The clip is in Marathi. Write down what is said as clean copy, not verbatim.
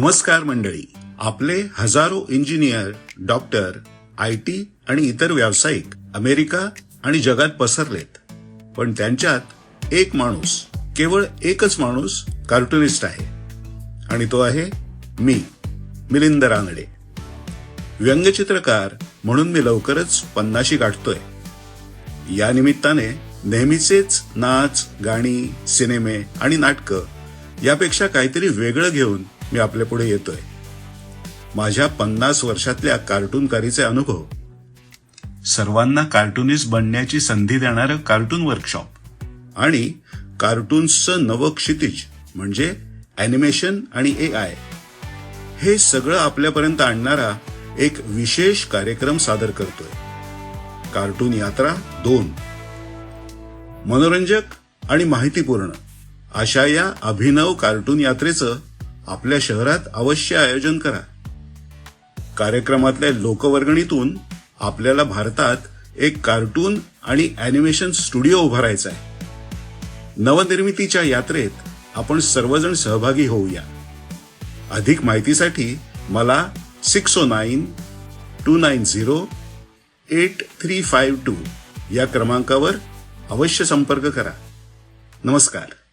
नमस्कार मंडळी. आपले हजारो इंजिनियर, डॉक्टर, IT आणि इतर व्यावसायिक अमेरिका आणि जगात पसरलेत, पण त्यांच्यात एक माणूस, केवळ एकच माणूस कार्टुनिस्ट आहे आणि तो आहे मी, मिलिंद रानडे. व्यंगचित्रकार म्हणून मी लवकरच 50 गाठतोय. या निमित्ताने नेहमीचेच नाच, गाणी, सिनेमे आणि नाटकं यापेक्षा काहीतरी वेगळं घेऊन मी आपल्या पुढे येतोय. माझ्या 50 वर्षातल्या कार्टूनकारीचे अनुभव, सर्वांना कार्टुनिस्ट बनण्याची संधी देणारं कार्टून वर्कशॉप आणि कार्टून्सचं नवं क्षितिज म्हणजे ॲनिमेशन आणि AI, हे सगळं आपल्यापर्यंत आणणारा एक विशेष कार्यक्रम सादर करतोय. कार्टून यात्रा 2. मनोरंजक आणि माहितीपूर्ण अशा या अभिनव कार्टून यात्रेचं आपल्या शहरात अवश्य आयोजन करा. कार्यक्रमातल्या लोकवर्गणीतून आपल्याला भारतात एक कार्टून आणि ॲनिमेशन स्टुडिओ उभारायचा आहे. नवनिर्मितीच्या यात्रेत आपण सर्वजण सहभागी होऊया. अधिक माहितीसाठी मला 609-290-8352 या क्रमांकावर अवश्य संपर्क करा. नमस्कार.